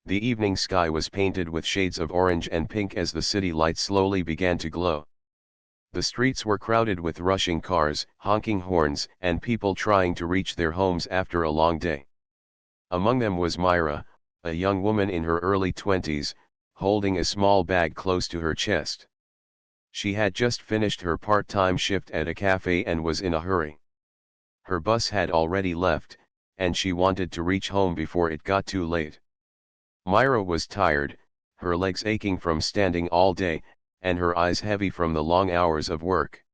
The evening sky was painted with shades of orange and pink as the city lights slowly began to glow. The streets were crowded with rushing cars, honking horns, and people trying to reach their homes after a long day. Among them was Myra, a young woman in her early 20s, holding a small bag close to her chest. She had just finished her part-time shift at a cafe and was in a hurry. Her bus had already left, and she wanted to reach home before it got too late. Myra was tired, her legs aching from standing all day, and her eyes heavy from the long hours of work.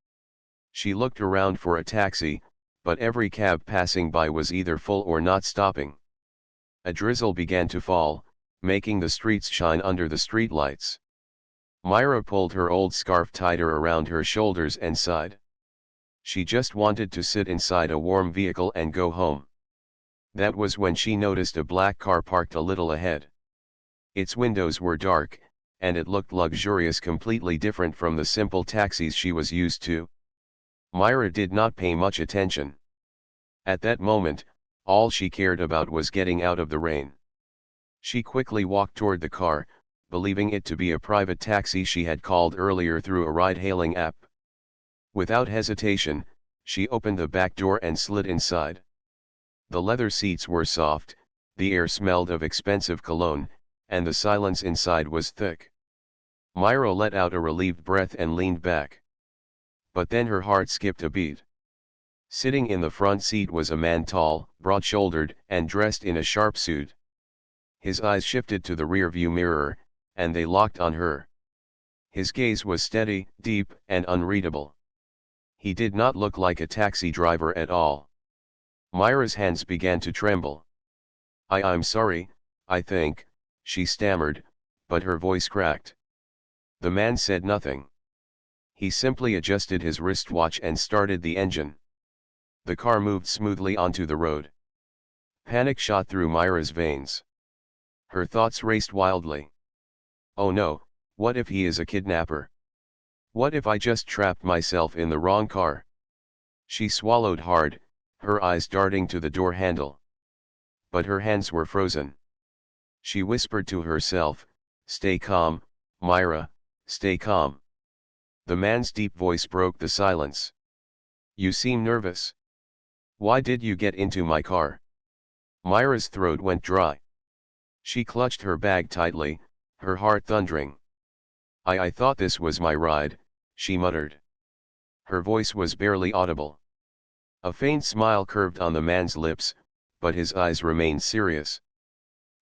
She looked around for a taxi, but every cab passing by was either full or not stopping. A drizzle began to fall, making the streets shine under the streetlights. Myra pulled her old scarf tighter around her shoulders and sighed. She just wanted to sit inside a warm vehicle and go home. That was when she noticed a black car parked a little ahead. Its windows were dark, and it looked luxurious, completely different from the simple taxis she was used to. Myra did not pay much attention. At that moment, all she cared about was getting out of the rain. She quickly walked toward the car, believing it to be a private taxi she had called earlier through a ride-hailing app. Without hesitation, she opened the back door and slid inside. The leather seats were soft, the air smelled of expensive cologne, and the silence inside was thick. Myra let out a relieved breath and leaned back. But then her heart skipped a beat. Sitting in the front seat was a man, tall, broad-shouldered, and dressed in a sharp suit. His eyes shifted to the rearview mirror, and they locked on her. His gaze was steady, deep, and unreadable. He did not look like a taxi driver at all. Myra's hands began to tremble. I'm sorry, I think, she stammered, but her voice cracked. The man said nothing. He simply adjusted his wristwatch and started the engine. The car moved smoothly onto the road. Panic shot through Myra's veins. Her thoughts raced wildly. Oh no, what if he is a kidnapper? What if I just trapped myself in the wrong car? She swallowed hard, her eyes darting to the door handle. But her hands were frozen. She whispered to herself, "Stay calm, Myra, stay calm." The man's deep voice broke the silence. "You seem nervous. Why did you get into my car?" Myra's throat went dry. She clutched her bag tightly, her heart thundering. I thought this was my ride," she muttered. Her voice was barely audible. A faint smile curved on the man's lips, but his eyes remained serious.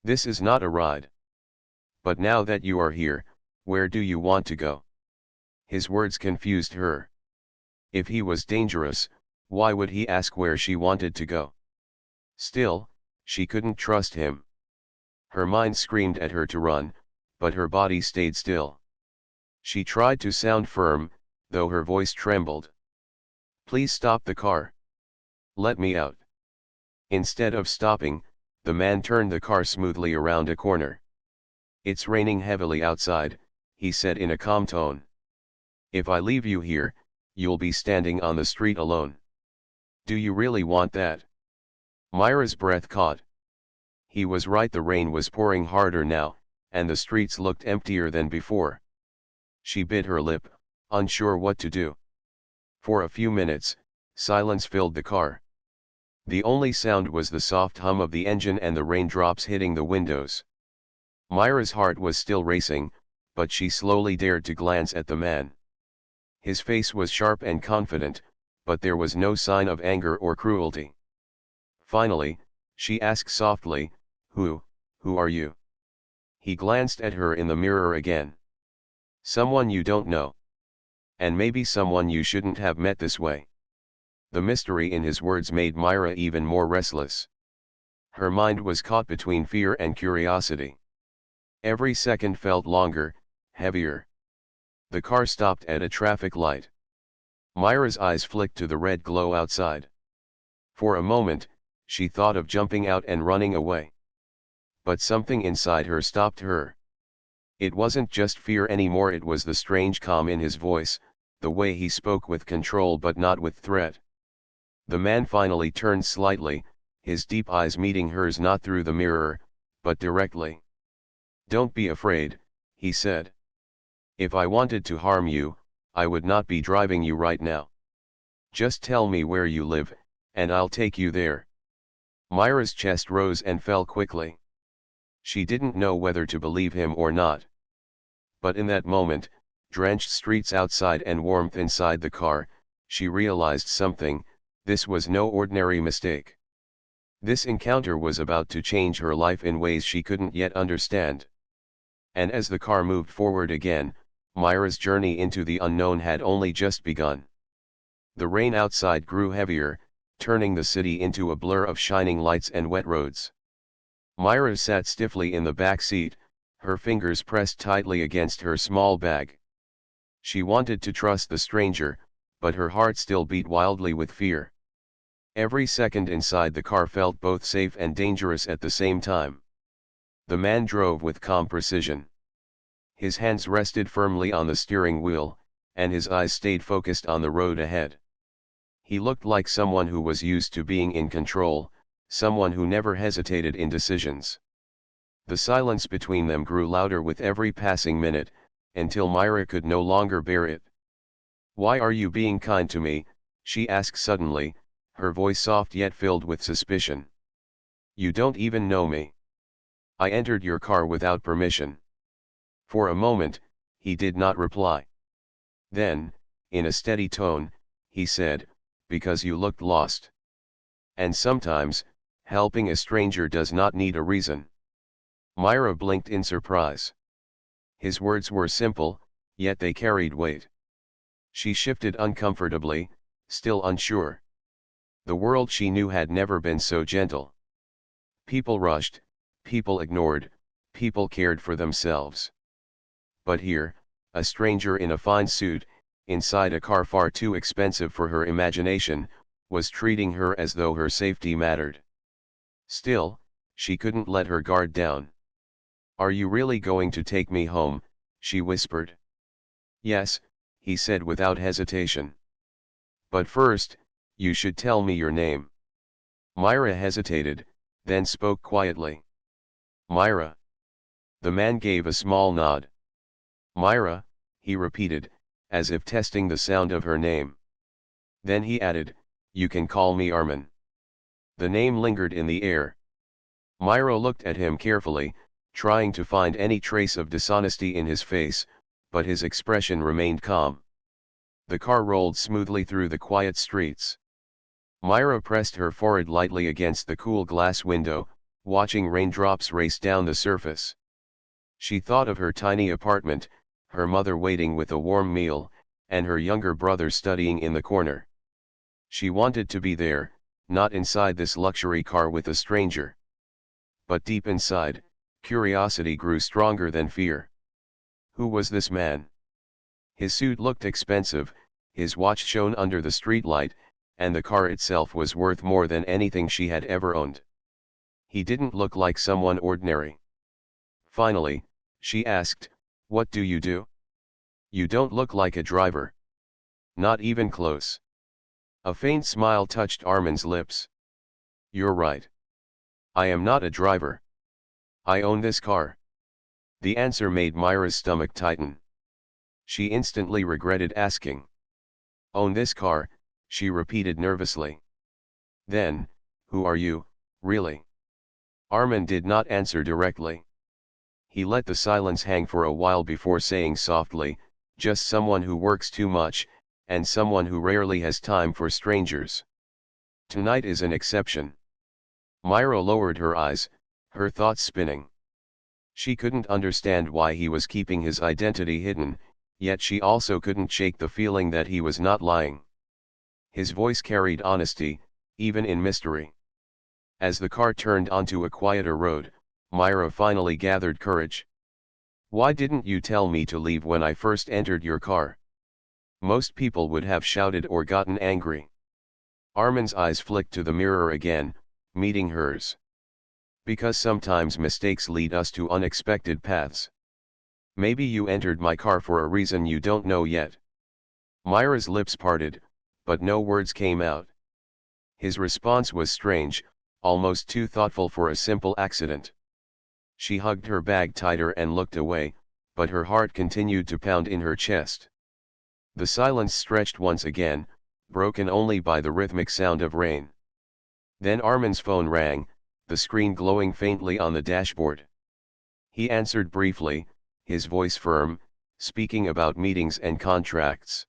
"This is not a ride. But now that you are here, where do you want to go?" His words confused her. If he was dangerous, why would he ask where she wanted to go? Still, she couldn't trust him. Her mind screamed at her to run, but her body stayed still. She tried to sound firm, though her voice trembled. "Please stop the car. Let me out." Instead of stopping, the man turned the car smoothly around a corner. "It's raining heavily outside," he said in a calm tone. "If I leave you here, you'll be standing on the street alone. Do you really want that?" Myra's breath caught. He was right, the rain was pouring harder now, and the streets looked emptier than before. She bit her lip, unsure what to do. For a few minutes, silence filled the car. The only sound was the soft hum of the engine and the raindrops hitting the windows. Myra's heart was still racing, but she slowly dared to glance at the man. His face was sharp and confident, but there was no sign of anger or cruelty. Finally, she asked softly, Who are you?" He glanced at her in the mirror again. "Someone you don't know. And maybe someone you shouldn't have met this way." The mystery in his words made Myra even more restless. Her mind was caught between fear and curiosity. Every second felt longer, heavier. The car stopped at a traffic light. Myra's eyes flicked to the red glow outside. For a moment, she thought of jumping out and running away. But something inside her stopped her. It wasn't just fear anymore, it was the strange calm in his voice, the way he spoke with control but not with threat. The man finally turned slightly, his deep eyes meeting hers not through the mirror, but directly. "Don't be afraid," he said. "If I wanted to harm you, I would not be driving you right now. Just tell me where you live, and I'll take you there." Myra's chest rose and fell quickly. She didn't know whether to believe him or not. But in that moment, drenched streets outside and warmth inside the car, she realized something: this was no ordinary mistake. This encounter was about to change her life in ways she couldn't yet understand. And as the car moved forward again, Myra's journey into the unknown had only just begun. The rain outside grew heavier, turning the city into a blur of shining lights and wet roads. Myra sat stiffly in the back seat, her fingers pressed tightly against her small bag. She wanted to trust the stranger, but her heart still beat wildly with fear. Every second inside the car felt both safe and dangerous at the same time. The man drove with calm precision. His hands rested firmly on the steering wheel, and his eyes stayed focused on the road ahead. He looked like someone who was used to being in control, someone who never hesitated in decisions. The silence between them grew louder with every passing minute, until Myra could no longer bear it. "Why are you being kind to me?" she asked suddenly, her voice soft yet filled with suspicion. "You don't even know me. I entered your car without permission." For a moment, he did not reply. Then, in a steady tone, he said, "Because you looked lost. And sometimes, helping a stranger does not need a reason." Myra blinked in surprise. His words were simple, yet they carried weight. She shifted uncomfortably, still unsure. The world she knew had never been so gentle. People rushed, people ignored, people cared for themselves. But here, a stranger in a fine suit, inside a car far too expensive for her imagination, was treating her as though her safety mattered. Still, she couldn't let her guard down. "Are you really going to take me home?" she whispered. "Yes," he said without hesitation. "But first, you should tell me your name." Myra hesitated, then spoke quietly. "Myra." The man gave a small nod. "Myra," he repeated, as if testing the sound of her name. Then he added, "You can call me Armin." The name lingered in the air. Myra looked at him carefully, trying to find any trace of dishonesty in his face, but his expression remained calm. The car rolled smoothly through the quiet streets. Myra pressed her forehead lightly against the cool glass window, watching raindrops race down the surface. She thought of her tiny apartment, her mother waiting with a warm meal, and her younger brother studying in the corner. She wanted to be there, not inside this luxury car with a stranger. But deep inside, curiosity grew stronger than fear. Who was this man? His suit looked expensive, his watch shone under the streetlight, and the car itself was worth more than anything she had ever owned. He didn't look like someone ordinary. Finally, she asked, "What do you do? You don't look like a driver." "Not even close." A faint smile touched Armin's lips. "You're right. I am not a driver. I own this car." The answer made Myra's stomach tighten. She instantly regretted asking. "Own this car," she repeated nervously. "Then, who are you, really?" Armin did not answer directly. He let the silence hang for a while before saying softly, "Just someone who works too much, and someone who rarely has time for strangers. Tonight is an exception." Myra lowered her eyes, her thoughts spinning. She couldn't understand why he was keeping his identity hidden, yet she also couldn't shake the feeling that he was not lying. His voice carried honesty, even in mystery. As the car turned onto a quieter road, Myra finally gathered courage. "Why didn't you tell me to leave when I first entered your car?" Most people would have shouted or gotten angry. Armin's eyes flicked to the mirror again, meeting hers. "Because sometimes mistakes lead us to unexpected paths. Maybe you entered my car for a reason you don't know yet." Myra's lips parted, but no words came out. His response was strange, almost too thoughtful for a simple accident. She hugged her bag tighter and looked away, but her heart continued to pound in her chest. The silence stretched once again, broken only by the rhythmic sound of rain. Then Armin's phone rang, the screen glowing faintly on the dashboard. He answered briefly, his voice firm, speaking about meetings and contracts.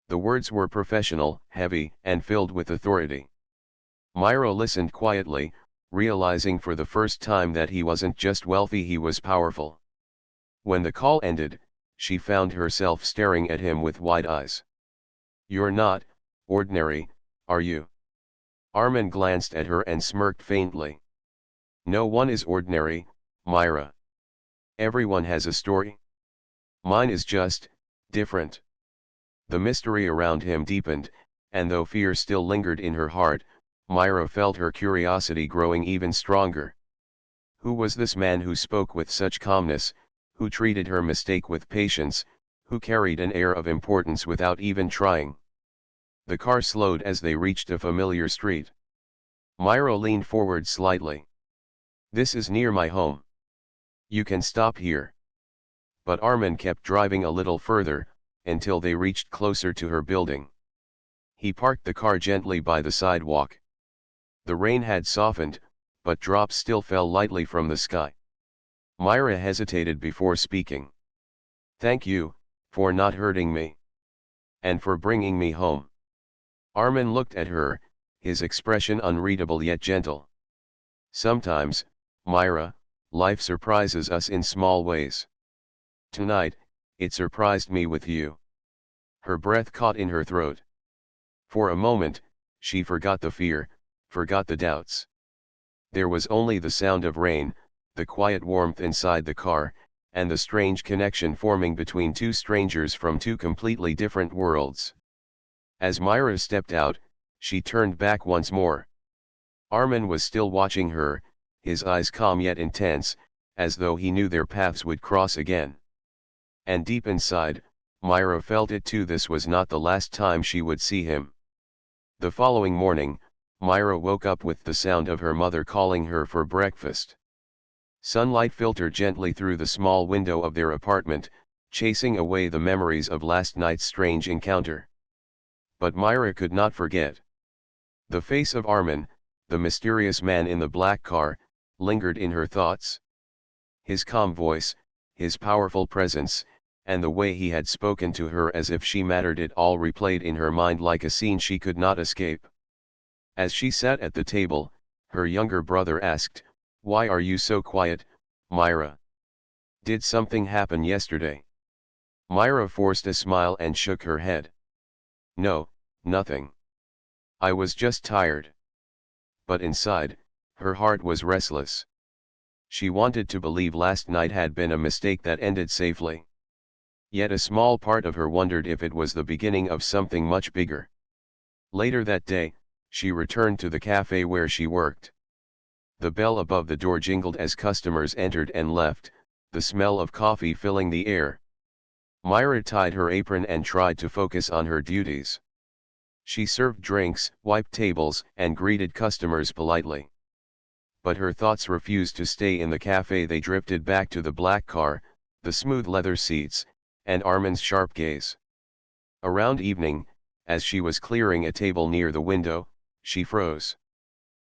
The words were professional, heavy, and filled with authority. Myra listened quietly, realizing for the first time that he wasn't just wealthy, he was powerful. When the call ended, she found herself staring at him with wide eyes. "You're not ordinary, are you?" Armin glanced at her and smirked faintly. "No one is ordinary, Myra. Everyone has a story. Mine is just different." The mystery around him deepened, and though fear still lingered in her heart, Myra felt her curiosity growing even stronger. Who was this man who spoke with such calmness, who treated her mistake with patience, who carried an air of importance without even trying? The car slowed as they reached a familiar street. Myra leaned forward slightly. "This is near my home. You can stop here." But Armin kept driving a little further, until they reached closer to her building. He parked the car gently by the sidewalk. The rain had softened, but drops still fell lightly from the sky. Myra hesitated before speaking. "Thank you, for not hurting me. And for bringing me home." Armin looked at her, his expression unreadable yet gentle. "Sometimes, Myra, life surprises us in small ways. Tonight, it surprised me with you." Her breath caught in her throat. For a moment, she forgot the fear, forgot the doubts. There was only the sound of rain, the quiet warmth inside the car, and the strange connection forming between two strangers from two completely different worlds. As Myra stepped out, she turned back once more. Armin was still watching her, his eyes calm yet intense, as though he knew their paths would cross again. And deep inside, Myra felt it too, this was not the last time she would see him. The following morning, Myra woke up with the sound of her mother calling her for breakfast. Sunlight filtered gently through the small window of their apartment, chasing away the memories of last night's strange encounter. But Myra could not forget. The face of Armin, the mysterious man in the black car, lingered in her thoughts. His calm voice, his powerful presence, and the way he had spoken to her as if she mattered, it all replayed in her mind like a scene she could not escape. As she sat at the table, her younger brother asked, "Why are you so quiet, Myra? Did something happen yesterday?" Myra forced a smile and shook her head. "No, nothing. I was just tired." But inside, her heart was restless. She wanted to believe last night had been a mistake that ended safely. Yet a small part of her wondered if it was the beginning of something much bigger. Later that day, she returned to the cafe where she worked. The bell above the door jingled as customers entered and left, the smell of coffee filling the air. Myra tied her apron and tried to focus on her duties. She served drinks, wiped tables, and greeted customers politely. But her thoughts refused to stay in the cafe. They drifted back to the black car, the smooth leather seats, and Armin's sharp gaze. Around evening, as she was clearing a table near the window, she froze.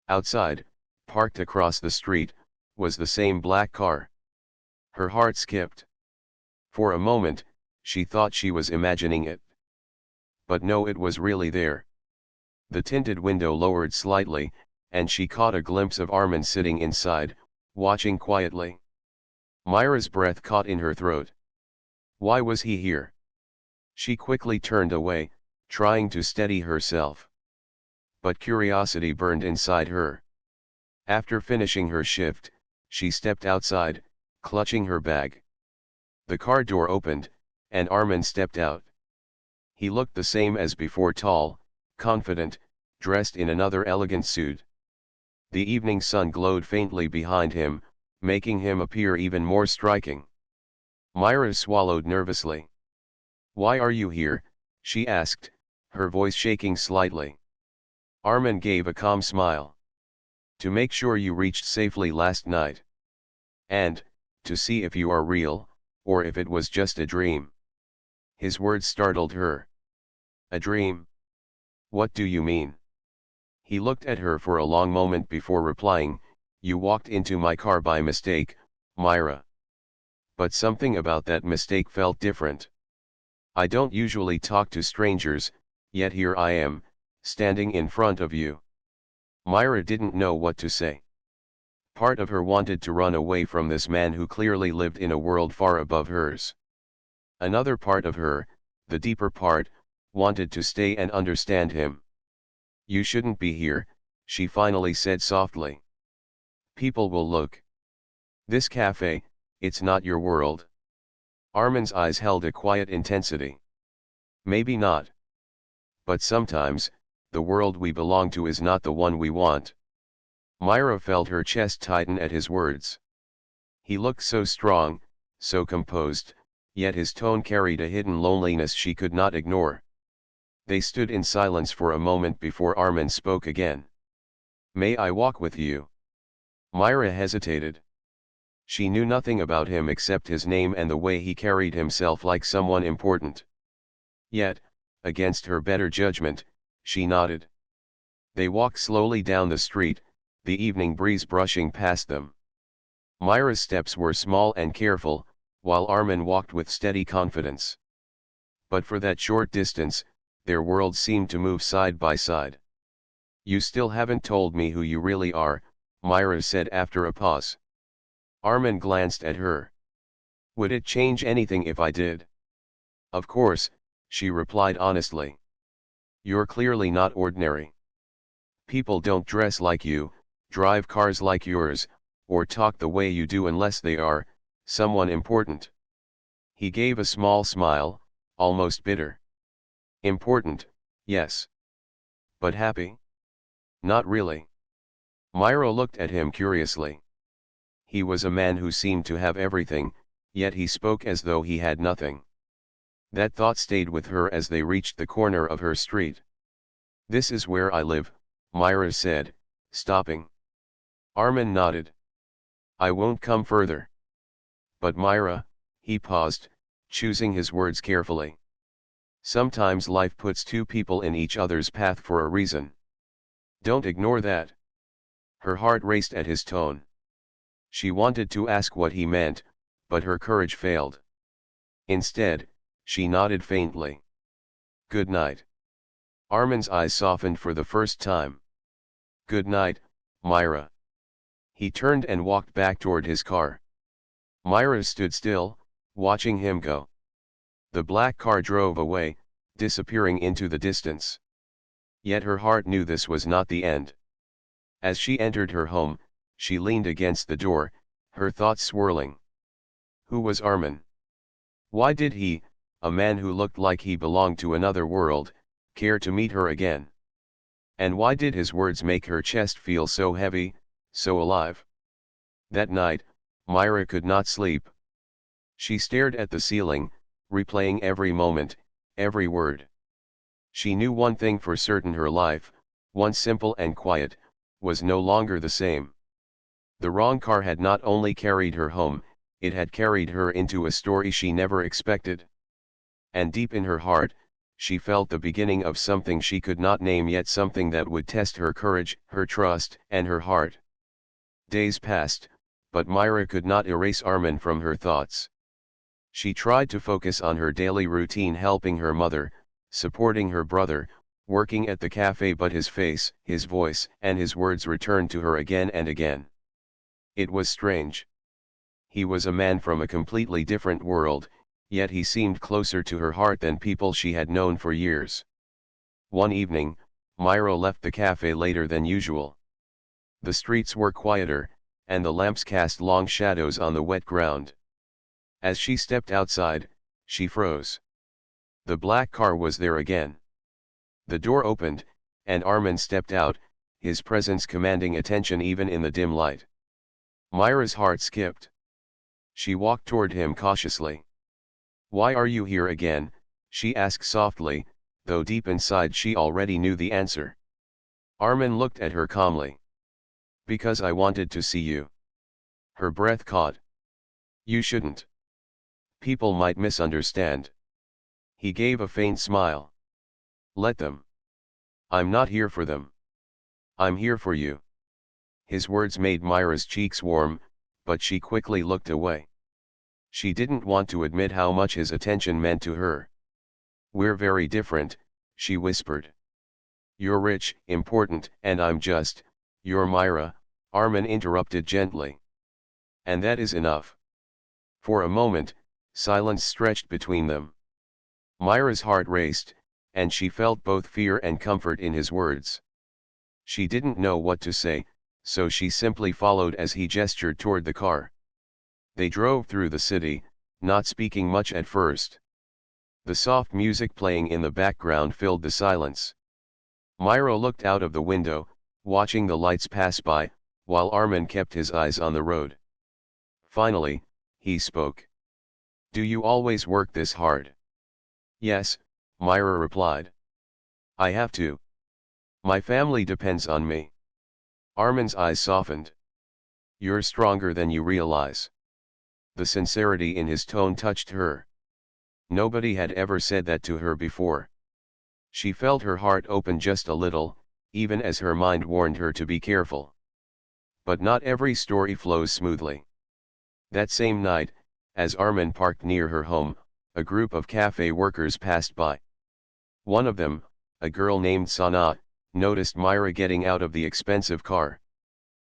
Outside, parked across the street, was the same black car. Her heart skipped. For a moment, she thought she was imagining it. But no, it was really there. The tinted window lowered slightly, and she caught a glimpse of Armin sitting inside, watching quietly. Myra's breath caught in her throat. Why was he here? She quickly turned away, trying to steady herself. But curiosity burned inside her. After finishing her shift, she stepped outside, clutching her bag. The car door opened, and Armin stepped out. He looked the same as before, tall, confident, dressed in another elegant suit. The evening sun glowed faintly behind him, making him appear even more striking. Myra swallowed nervously. "Why are you here?" she asked, her voice shaking slightly. Armin gave a calm smile. "To make sure you reached safely last night." And, to see if you are real, or if it was just a dream. His words startled her. A dream? What do you mean? He looked at her for a long moment before replying, you walked into my car by mistake, Myra. But something about that mistake felt different. I don't usually talk to strangers, yet here I am, standing in front of you. Myra didn't know what to say. Part of her wanted to run away from this man who clearly lived in a world far above hers. Another part of her, the deeper part, wanted to stay and understand him. You shouldn't be here, she finally said softly. People will look. This cafe, it's not your world. Armin's eyes held a quiet intensity. Maybe not. But sometimes, the world we belong to is not the one we want. Myra felt her chest tighten at his words. He looked so strong, so composed, yet his tone carried a hidden loneliness she could not ignore. They stood in silence for a moment before Armin spoke again. May I walk with you? Myra hesitated. She knew nothing about him except his name and the way he carried himself like someone important. Yet, against her better judgment, she nodded. They walked slowly down the street, the evening breeze brushing past them. Myra's steps were small and careful, while Armin walked with steady confidence. But for that short distance, their worlds seemed to move side by side. You still haven't told me who you really are, Myra said after a pause. Armin glanced at her. Would it change anything if I did? Of course, she replied honestly. You're clearly not ordinary. People don't dress like you, drive cars like yours, or talk the way you do unless they are someone important. He gave a small smile, almost bitter. Important, yes. But happy? Not really. Myra looked at him curiously. He was a man who seemed to have everything, yet he spoke as though he had nothing. That thought stayed with her as they reached the corner of her street. This is where I live, Myra said, stopping. Armin nodded. I won't come further. But Myra, he paused, choosing his words carefully. Sometimes life puts two people in each other's path for a reason. Don't ignore that. Her heart raced at his tone. She wanted to ask what he meant, but her courage failed. Instead, she nodded faintly. Good night. Armin's eyes softened for the first time. Good night, Myra. He turned and walked back toward his car. Myra stood still, watching him go. The black car drove away, disappearing into the distance. Yet her heart knew this was not the end. As she entered her home, she leaned against the door, her thoughts swirling. Who was Armin? Why did he, a man who looked like he belonged to another world, care to meet her again? And why did his words make her chest feel so heavy, so alive? That night, Myra could not sleep. She stared at the ceiling, replaying every moment, every word. She knew one thing for certain: her life, once simple and quiet, was no longer the same. The wrong car had not only carried her home, it had carried her into a story she never expected. And deep in her heart, she felt the beginning of something she could not name yet, something that would test her courage, her trust, and her heart. Days passed, but Myra could not erase Armin from her thoughts. She tried to focus on her daily routine, helping her mother, supporting her brother, working at the cafe, but his face, his voice, and his words returned to her again and again. It was strange. He was a man from a completely different world, yet he seemed closer to her heart than people she had known for years. One evening, Myra left the cafe later than usual. The streets were quieter, and the lamps cast long shadows on the wet ground. As she stepped outside, she froze. The black car was there again. The door opened, and Armin stepped out, his presence commanding attention even in the dim light. Myra's heart skipped. She walked toward him cautiously. Why are you here again? She asked softly, though deep inside she already knew the answer. Armin looked at her calmly. Because I wanted to see you. Her breath caught. You shouldn't. People might misunderstand. He gave a faint smile. Let them. I'm not here for them. I'm here for you. His words made Myra's cheeks warm, but she quickly looked away. She didn't want to admit how much his attention meant to her. We're very different, she whispered. You're rich, important, and I'm just, you're Myra, Armin interrupted gently. And that is enough. For a moment, silence stretched between them. Myra's heart raced, and she felt both fear and comfort in his words. She didn't know what to say, so she simply followed as he gestured toward the car. They drove through the city, not speaking much at first. The soft music playing in the background filled the silence. Myra looked out of the window, watching the lights pass by, while Armin kept his eyes on the road. Finally, he spoke. Do you always work this hard? Yes, Myra replied. I have to. My family depends on me. Armin's eyes softened. You're stronger than you realize. The sincerity in his tone touched her. Nobody had ever said that to her before. She felt her heart open just a little, even as her mind warned her to be careful. But not every story flows smoothly. That same night, as Armin parked near her home, a group of cafe workers passed by. One of them, a girl named Sana, noticed Myra getting out of the expensive car.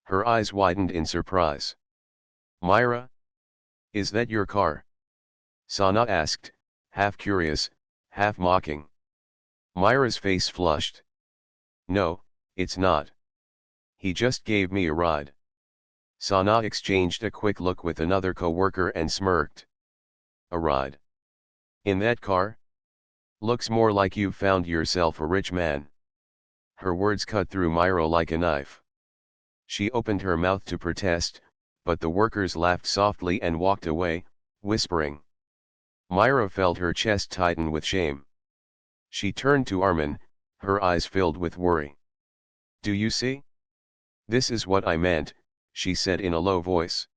Her eyes widened in surprise. Myra? Is that your car? Sana asked, half curious, half mocking. Myra's face flushed. No, it's not. He just gave me a ride. Sana exchanged a quick look with another co-worker and smirked. A ride? In that car? Looks more like you've found yourself a rich man. Her words cut through Myra like a knife. She opened her mouth to protest, but the workers laughed softly and walked away, whispering. Myra felt her chest tighten with shame. She turned to Armin, her eyes filled with worry. Do you see? This is what I meant, she said in a low voice.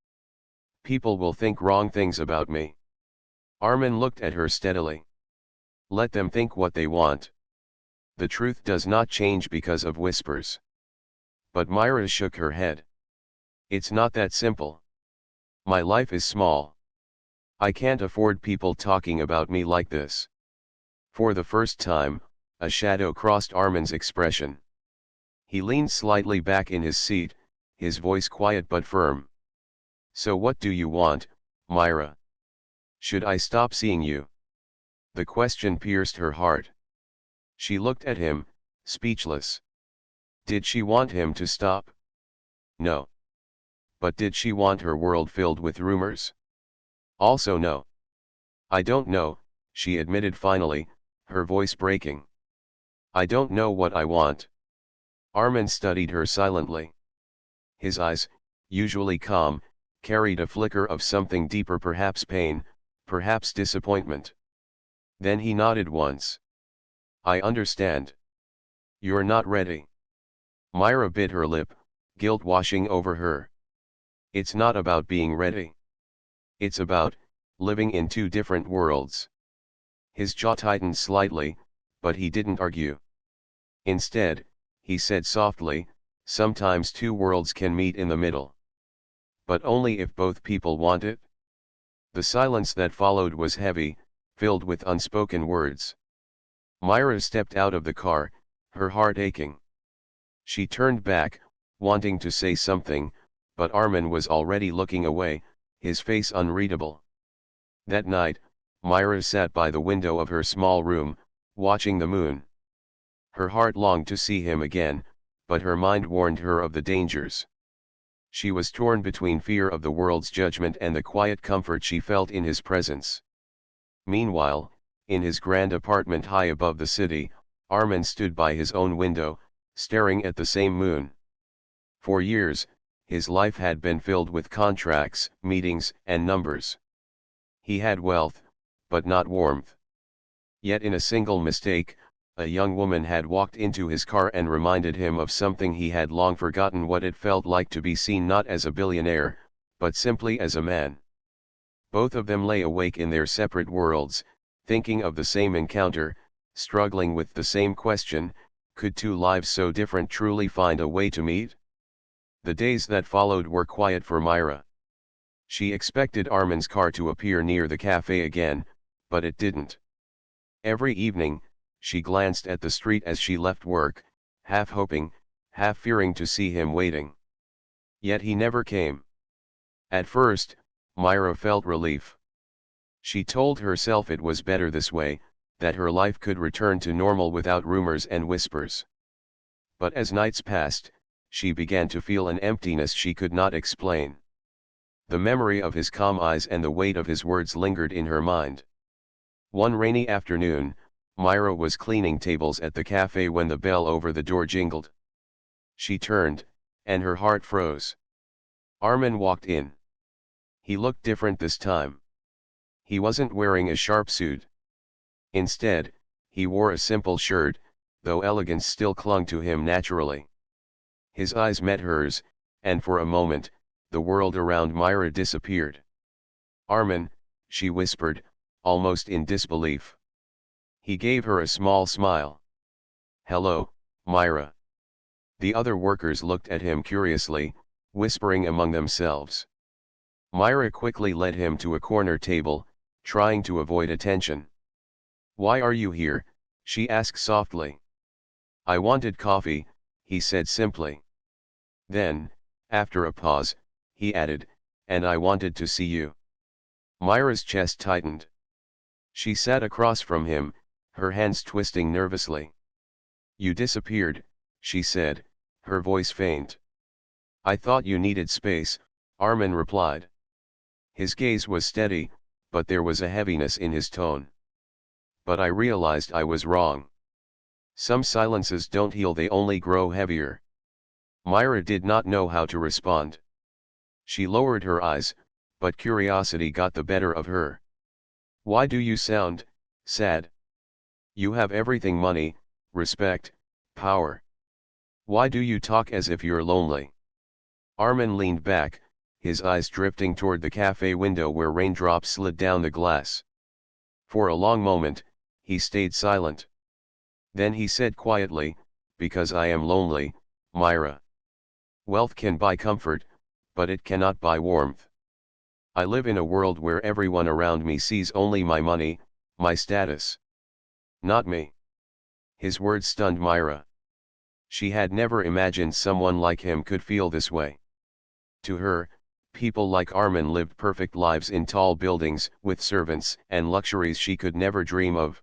People will think wrong things about me. Armin looked at her steadily. Let them think what they want. The truth does not change because of whispers. But Myra shook her head. It's not that simple. My life is small. I can't afford people talking about me like this. For the first time, a shadow crossed Armin's expression. He leaned slightly back in his seat, his voice quiet but firm. So what do you want, Myra? Should I stop seeing you? The question pierced her heart. She looked at him, speechless. Did she want him to stop? No. But did she want her world filled with rumors? Also no. I don't know, she admitted finally, her voice breaking. I don't know what I want. Armin studied her silently. His eyes, usually calm, carried a flicker of something deeper, perhaps pain, perhaps disappointment. Then he nodded once. I understand. You're not ready. Myra bit her lip, guilt washing over her. It's not about being ready. It's about living in two different worlds. His jaw tightened slightly, but he didn't argue. Instead, he said softly, sometimes two worlds can meet in the middle. But only if both people want it. The silence that followed was heavy, filled with unspoken words. Myra stepped out of the car, her heart aching. She turned back, wanting to say something, but Armin was already looking away, his face unreadable. That night, Myra sat by the window of her small room, watching the moon. Her heart longed to see him again, but her mind warned her of the dangers. She was torn between fear of the world's judgment and the quiet comfort she felt in his presence. Meanwhile, in his grand apartment high above the city, Armin stood by his own window, staring at the same moon. For years, his life had been filled with contracts, meetings, and numbers. He had wealth, but not warmth. Yet in a single mistake, a young woman had walked into his car and reminded him of something he had long forgotten: what it felt like to be seen not as a billionaire, but simply as a man. Both of them lay awake in their separate worlds, thinking of the same encounter, struggling with the same question: could two lives so different truly find a way to meet? The days that followed were quiet for Myra. She expected Armin's car to appear near the cafe again, but it didn't. Every evening, she glanced at the street as she left work, half hoping, half fearing to see him waiting. Yet he never came. At first, Myra felt relief. She told herself it was better this way, that her life could return to normal without rumors and whispers. But as nights passed, she began to feel an emptiness she could not explain. The memory of his calm eyes and the weight of his words lingered in her mind. One rainy afternoon, Myra was cleaning tables at the cafe when the bell over the door jingled. She turned, and her heart froze. Armin walked in. He looked different this time. He wasn't wearing a sharp suit. Instead, he wore a simple shirt, though elegance still clung to him naturally. His eyes met hers, and for a moment, the world around Myra disappeared. "Armin," she whispered, almost in disbelief. He gave her a small smile. "Hello, Myra." The other workers looked at him curiously, whispering among themselves. Myra quickly led him to a corner table, trying to avoid attention. "Why are you here?" she asked softly. "I wanted coffee," he said simply. Then, after a pause, he added, "and I wanted to see you." Myra's chest tightened. She sat across from him, her hands twisting nervously. "You disappeared," she said, her voice faint. "I thought you needed space," Armin replied. His gaze was steady, but there was a heaviness in his tone. "But I realized I was wrong. Some silences don't heal, they only grow heavier." Myra did not know how to respond. She lowered her eyes, but curiosity got the better of her. "Why do you sound sad? You have everything: money, respect, power. Why do you talk as if you're lonely?" Armin leaned back, his eyes drifting toward the cafe window where raindrops slid down the glass. For a long moment, he stayed silent. Then he said quietly, "Because I am lonely, Myra. Wealth can buy comfort, but it cannot buy warmth. I live in a world where everyone around me sees only my money, my status. Not me." His words stunned Myra. She had never imagined someone like him could feel this way. To her, people like Armin lived perfect lives in tall buildings, with servants and luxuries she could never dream of.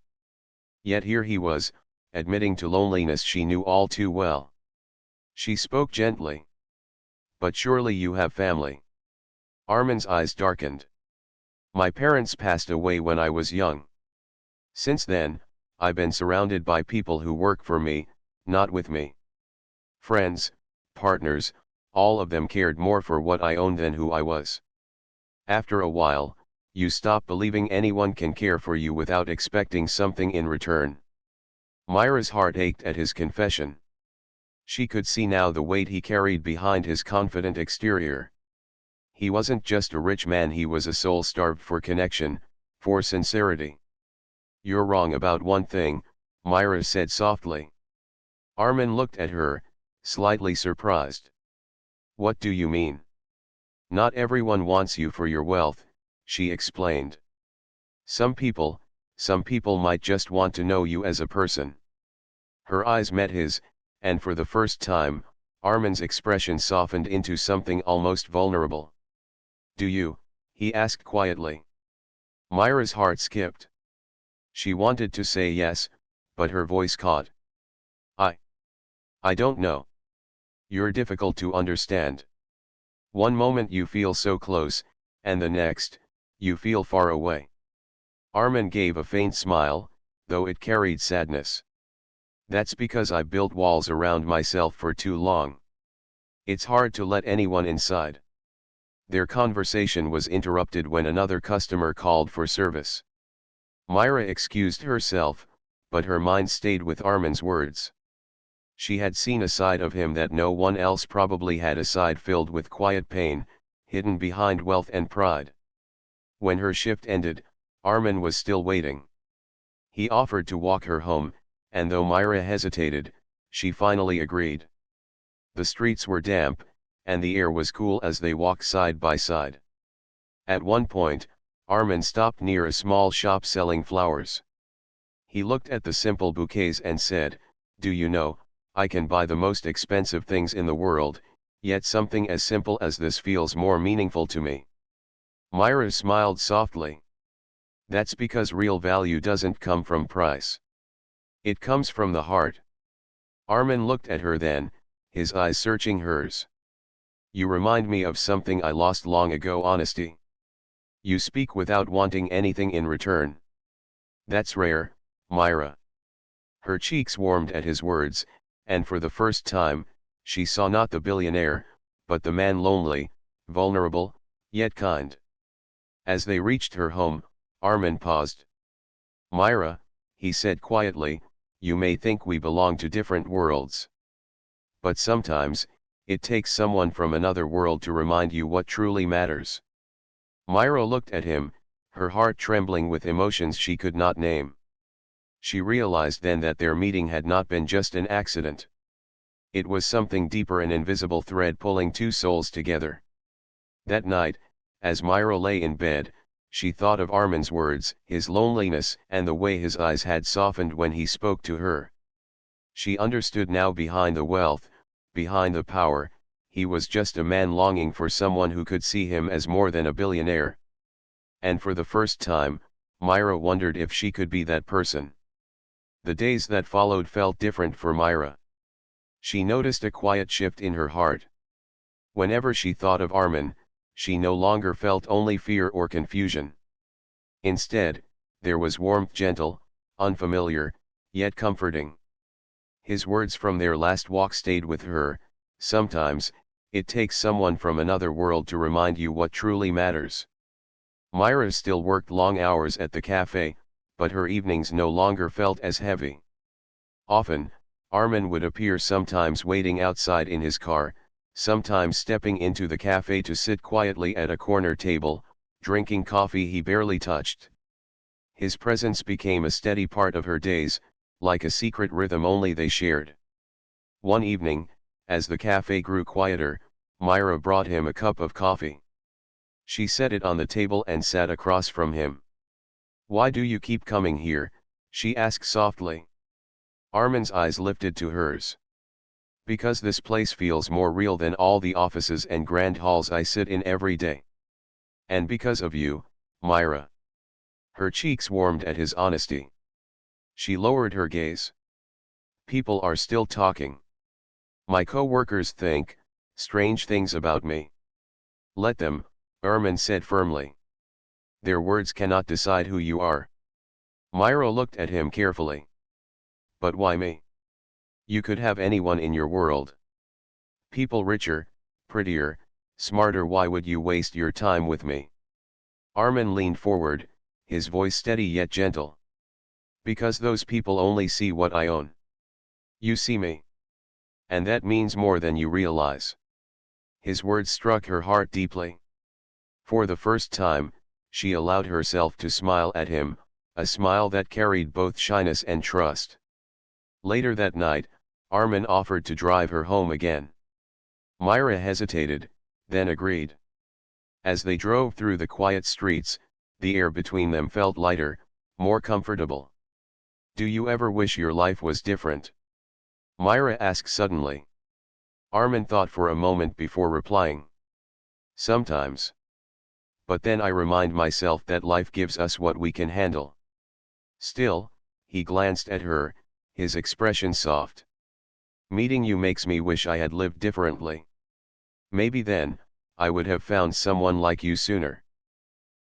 Yet here he was, admitting to loneliness she knew all too well. She spoke gently. "But surely you have family." Armin's eyes darkened. "My parents passed away when I was young. Since then, I've been surrounded by people who work for me, not with me. Friends, partners, all of them cared more for what I owned than who I was. After a while, you stop believing anyone can care for you without expecting something in return." Myra's heart ached at his confession. She could see now the weight he carried behind his confident exterior. He wasn't just a rich man, he was a soul starved for connection, for sincerity. "You're wrong about one thing," Myra said softly. Armin looked at her, slightly surprised. "What do you mean?" "Not everyone wants you for your wealth," she explained. Some people might just want to know you as a person." Her eyes met his, and for the first time, Armin's expression softened into something almost vulnerable. "Do you?" he asked quietly. Myra's heart skipped. She wanted to say yes, but her voice caught. I don't know. You're difficult to understand. One moment you feel so close, and the next, you feel far away." Armin gave a faint smile, though it carried sadness. "That's because I built walls around myself for too long. It's hard to let anyone inside." Their conversation was interrupted when another customer called for service. Myra excused herself, but her mind stayed with Armin's words. She had seen a side of him that no one else probably had, a side filled with quiet pain, hidden behind wealth and pride. When her shift ended, Armin was still waiting. He offered to walk her home, and though Myra hesitated, she finally agreed. The streets were damp, and the air was cool as they walked side by side. At one point, Armin stopped near a small shop selling flowers. He looked at the simple bouquets and said, "Do you know, I can buy the most expensive things in the world, yet something as simple as this feels more meaningful to me." Myra smiled softly. "That's because real value doesn't come from price. It comes from the heart." Armin looked at her then, his eyes searching hers. "You remind me of something I lost long ago: honesty. You speak without wanting anything in return. That's rare, Myra." Her cheeks warmed at his words, and for the first time, she saw not the billionaire, but the man, lonely, vulnerable, yet kind. As they reached her home, Armin paused. "Myra," he said quietly, "you may think we belong to different worlds. But sometimes, it takes someone from another world to remind you what truly matters." Myra looked at him, her heart trembling with emotions she could not name. She realized then that their meeting had not been just an accident. It was something deeper, an invisible thread pulling two souls together. That night, as Myra lay in bed, she thought of Armin's words, his loneliness, and the way his eyes had softened when he spoke to her. She understood now: behind the wealth, behind the power, he was just a man longing for someone who could see him as more than a billionaire. And for the first time, Myra wondered if she could be that person. The days that followed felt different for Myra. She noticed a quiet shift in her heart. Whenever she thought of Armin, she no longer felt only fear or confusion. Instead, there was warmth, gentle, unfamiliar, yet comforting. His words from their last walk stayed with her: "Sometimes, it takes someone from another world to remind you what truly matters." Myra still worked long hours at the cafe, but her evenings no longer felt as heavy. Often, Armin would appear, sometimes waiting outside in his car, sometimes stepping into the cafe to sit quietly at a corner table, drinking coffee he barely touched. His presence became a steady part of her days, like a secret rhythm only they shared. One evening, as the cafe grew quieter, Myra brought him a cup of coffee. She set it on the table and sat across from him. "Why do you keep coming here?" she asked softly. Armin's eyes lifted to hers. "Because this place feels more real than all the offices and grand halls I sit in every day. And because of you, Myra." Her cheeks warmed at his honesty. She lowered her gaze. "People are still talking. My co-workers think strange things about me." "Let them," Armin said firmly. "Their words cannot decide who you are." Myra looked at him carefully. "But why me? You could have anyone in your world. People richer, prettier, smarter. Why would you waste your time with me?" Armin leaned forward, his voice steady yet gentle. "Because those people only see what I own. You see me. And that means more than you realize." His words struck her heart deeply. For the first time, she allowed herself to smile at him, a smile that carried both shyness and trust. Later that night, Armin offered to drive her home again. Myra hesitated, then agreed. As they drove through the quiet streets, the air between them felt lighter, more comfortable. "Do you ever wish your life was different?" Myra asked suddenly. Armin thought for a moment before replying. "Sometimes. But then I remind myself that life gives us what we can handle." Still, he glanced at her, his expression soft. "Meeting you makes me wish I had lived differently. Maybe then, I would have found someone like you sooner."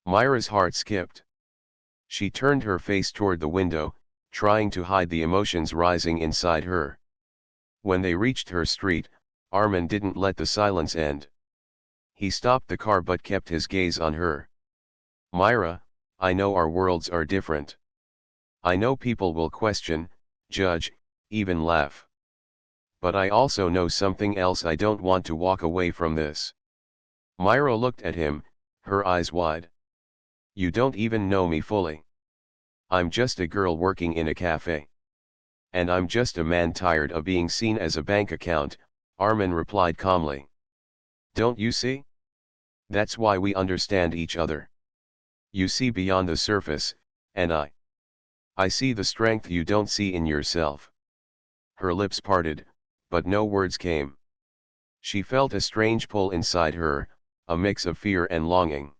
Myra's heart skipped. She turned her face toward the window, trying to hide the emotions rising inside her. When they reached her street, Armin didn't let the silence end. He stopped the car but kept his gaze on her. "Myra, I know our worlds are different. I know people will question, judge, even laugh. But I also know something else. I don't want to walk away from this." Myra looked at him, her eyes wide. You don't even know me fully. I'm just a girl working in a cafe. And I'm just a man tired of being seen as a bank account, Armin replied calmly. Don't you see? That's why we understand each other. You see beyond the surface, and I see the strength you don't see in yourself. Her lips parted, but no words came. She felt a strange pull inside her, a mix of fear and longing.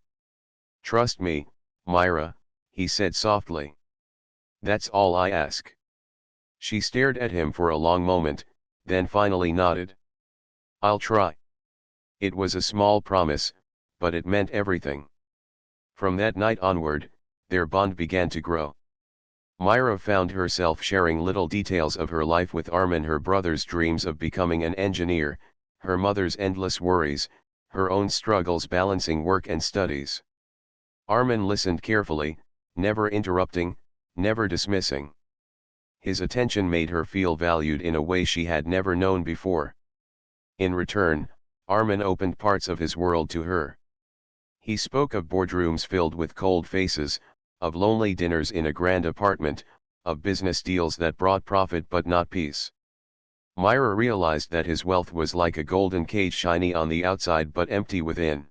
Trust me, Myra, he said softly. That's all I ask. She stared at him for a long moment, then finally nodded. I'll try. It was a small promise, but it meant everything. From that night onward, their bond began to grow. Myra found herself sharing little details of her life with Armin, her brother's dreams of becoming an engineer, her mother's endless worries, her own struggles balancing work and studies. Armin listened carefully, never interrupting, never dismissing. His attention made her feel valued in a way she had never known before. In return, Armin opened parts of his world to her. He spoke of boardrooms filled with cold faces, of lonely dinners in a grand apartment, of business deals that brought profit but not peace. Myra realized that his wealth was like a golden cage, shiny on the outside but empty within.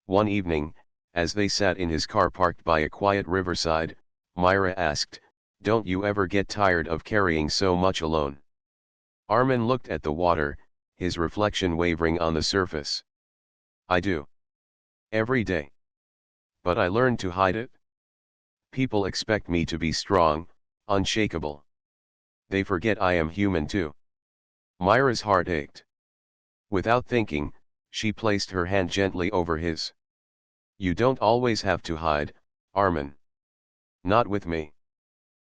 One evening, as they sat in his car parked by a quiet riverside, Myra asked, "Don't you ever get tired of carrying so much alone?" Armin looked at the water, his reflection wavering on the surface. "I do. Every day. But I learned to hide it. People expect me to be strong, unshakable. They forget I am human too." Myra's heart ached. Without thinking, she placed her hand gently over his. "You don't always have to hide, Armin. Not with me."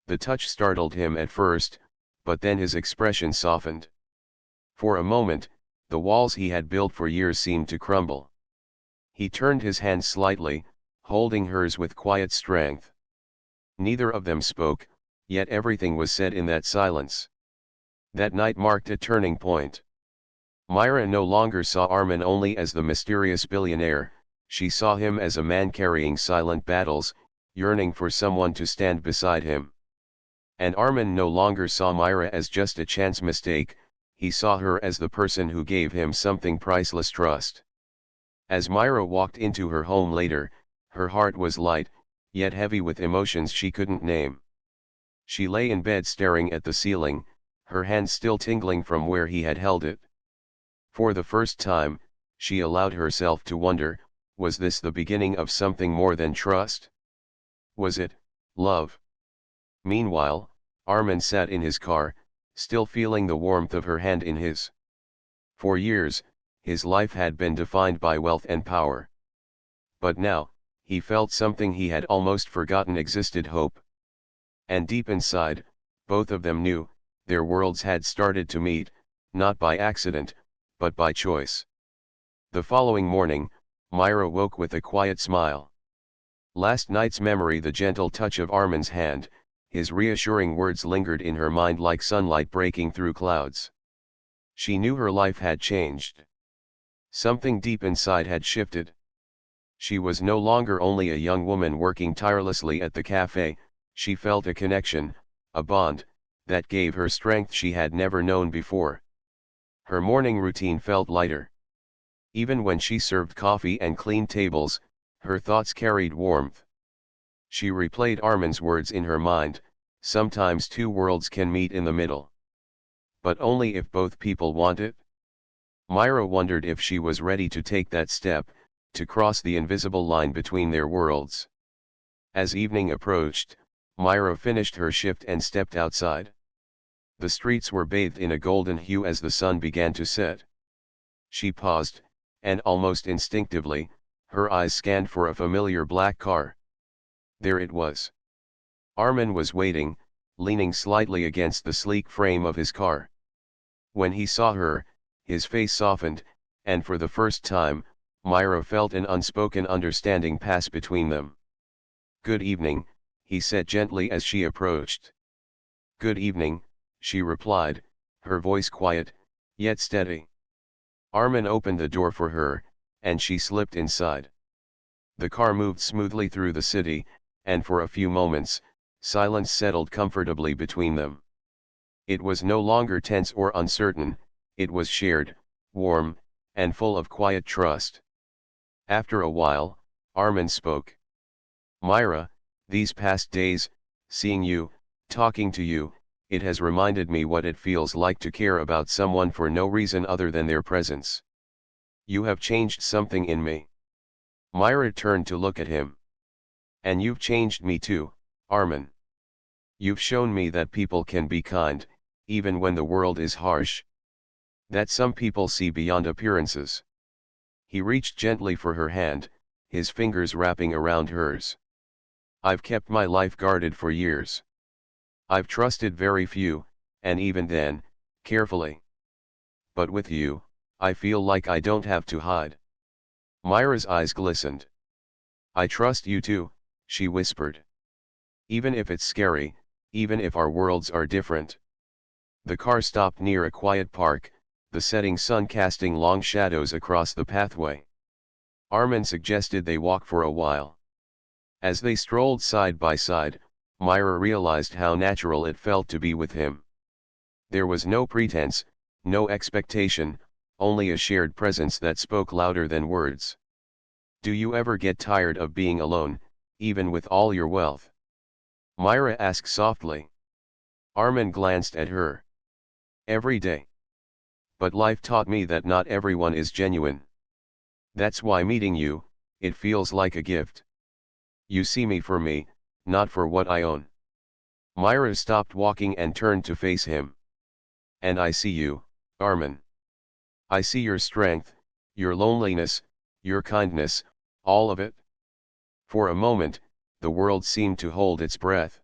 The touch startled him at first, but then his expression softened. For a moment, the walls he had built for years seemed to crumble. He turned his hand slightly, holding hers with quiet strength. Neither of them spoke, yet everything was said in that silence. That night marked a turning point. Myra no longer saw Armin only as the mysterious billionaire, she saw him as a man carrying silent battles, yearning for someone to stand beside him. And Armin no longer saw Myra as just a chance mistake, he saw her as the person who gave him something priceless: trust. As Myra walked into her home later, her heart was light, yet heavy with emotions she couldn't name. She lay in bed staring at the ceiling, her hand still tingling from where he had held it. For the first time, she allowed herself to wonder, was this the beginning of something more than trust? Was it love? Meanwhile, Armin sat in his car, still feeling the warmth of her hand in his. For years, his life had been defined by wealth and power. But now, he felt something he had almost forgotten existed: hope. And deep inside, both of them knew, their worlds had started to meet, not by accident, but by choice. The following morning, Myra woke with a quiet smile. Last night's memory, the gentle touch of Armin's hand, his reassuring words lingered in her mind like sunlight breaking through clouds. She knew her life had changed. Something deep inside had shifted. She was no longer only a young woman working tirelessly at the cafe, she felt a connection, a bond, that gave her strength she had never known before. Her morning routine felt lighter. Even when she served coffee and cleaned tables, her thoughts carried warmth. She replayed Armin's words in her mind, sometimes two worlds can meet in the middle. But only if both people want it. Myra wondered if she was ready to take that step, to cross the invisible line between their worlds. As evening approached, Myra finished her shift and stepped outside. The streets were bathed in a golden hue as the sun began to set. She paused, and almost instinctively, her eyes scanned for a familiar black car. There it was. Armin was waiting, leaning slightly against the sleek frame of his car. When he saw her, his face softened, and for the first time, Myra felt an unspoken understanding pass between them. "Good evening," he said gently as she approached. "Good evening," she replied, her voice quiet, yet steady. Armin opened the door for her, and she slipped inside. The car moved smoothly through the city, and for a few moments, silence settled comfortably between them. It was no longer tense or uncertain, it was shared, warm, and full of quiet trust. After a while, Armin spoke. "Myra, these past days, seeing you, talking to you, it has reminded me what it feels like to care about someone for no reason other than their presence. You have changed something in me." Myra turned to look at him. "And you've changed me too, Armin. You've shown me that people can be kind, even when the world is harsh. That some people see beyond appearances." He reached gently for her hand, his fingers wrapping around hers. "I've kept my life guarded for years. I've trusted very few, and even then, carefully. But with you, I feel like I don't have to hide." Myra's eyes glistened. "I trust you too," she whispered. "Even if it's scary, even if our worlds are different." The car stopped near a quiet park, the setting sun casting long shadows across the pathway. Armin suggested they walk for a while. As they strolled side by side, Myra realized how natural it felt to be with him. There was no pretense, no expectation, only a shared presence that spoke louder than words. "Do you ever get tired of being alone, even with all your wealth?" Myra asked softly. Armin glanced at her. "Every day. But life taught me that not everyone is genuine. That's why meeting you, it feels like a gift. You see me for me, not for what I own." Myra stopped walking and turned to face him. "And I see you, Armin. I see your strength, your loneliness, your kindness, all of it." For a moment, the world seemed to hold its breath.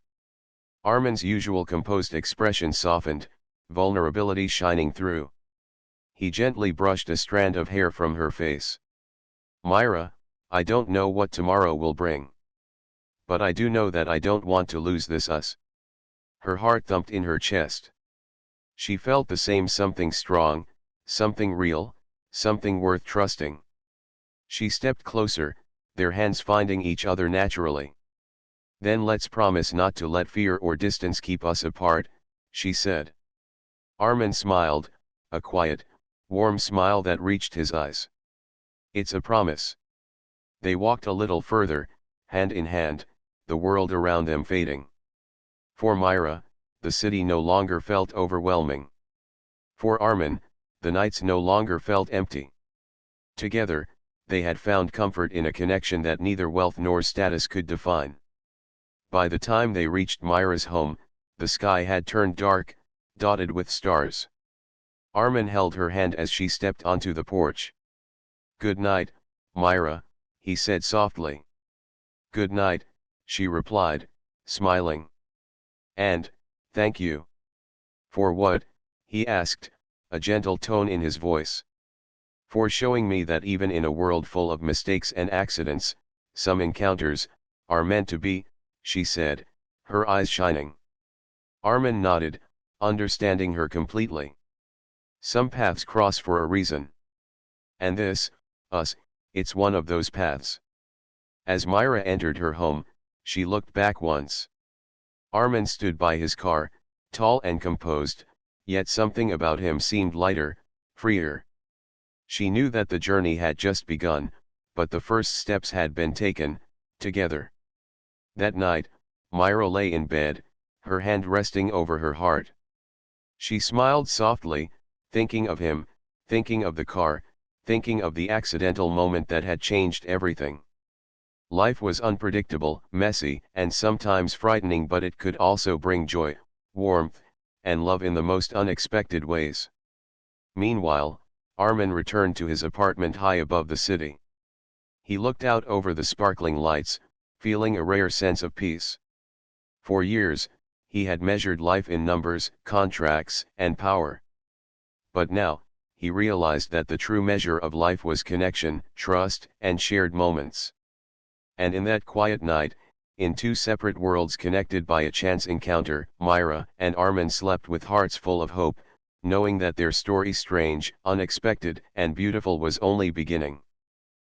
Armin's usual composed expression softened, vulnerability shining through. He gently brushed a strand of hair from her face. "Myra, I don't know what tomorrow will bring. But I do know that I don't want to lose this us." Her heart thumped in her chest. She felt the same something strong, something real, something worth trusting. She stepped closer, their hands finding each other naturally. "Then let's promise not to let fear or distance keep us apart," she said. Armin smiled, a quiet, warm smile that reached his eyes. "It's a promise." They walked a little further, hand in hand, the world around them fading. For Myra, the city no longer felt overwhelming. For Armin, the nights no longer felt empty. Together, they had found comfort in a connection that neither wealth nor status could define. By the time they reached Myra's home, the sky had turned dark, dotted with stars. Armin held her hand as she stepped onto the porch. "Good night, Myra," he said softly. "Good night," she replied, smiling. "And, thank you." "For what?" he asked, a gentle tone in his voice. "For showing me that even in a world full of mistakes and accidents, some encounters are meant to be," she said, her eyes shining. Armin nodded, understanding her completely. Some paths cross for a reason. And this, us, it's one of those paths. As Myra entered her home, she looked back once. Armin stood by his car, tall and composed, yet something about him seemed lighter, freer. She knew that the journey had just begun, but the first steps had been taken, together. That night, Myra lay in bed, her hand resting over her heart. She smiled softly, thinking of him, thinking of the car, thinking of the accidental moment that had changed everything. Life was unpredictable, messy, and sometimes frightening, but it could also bring joy, warmth, and love in the most unexpected ways. Meanwhile, Armin returned to his apartment high above the city. He looked out over the sparkling lights, feeling a rare sense of peace. For years, he had measured life in numbers, contracts, and power. But now, he realized that the true measure of life was connection, trust, and shared moments. And in that quiet night, in two separate worlds connected by a chance encounter, Myra and Armin slept with hearts full of hope, knowing that their story, strange, unexpected, and beautiful, was only beginning.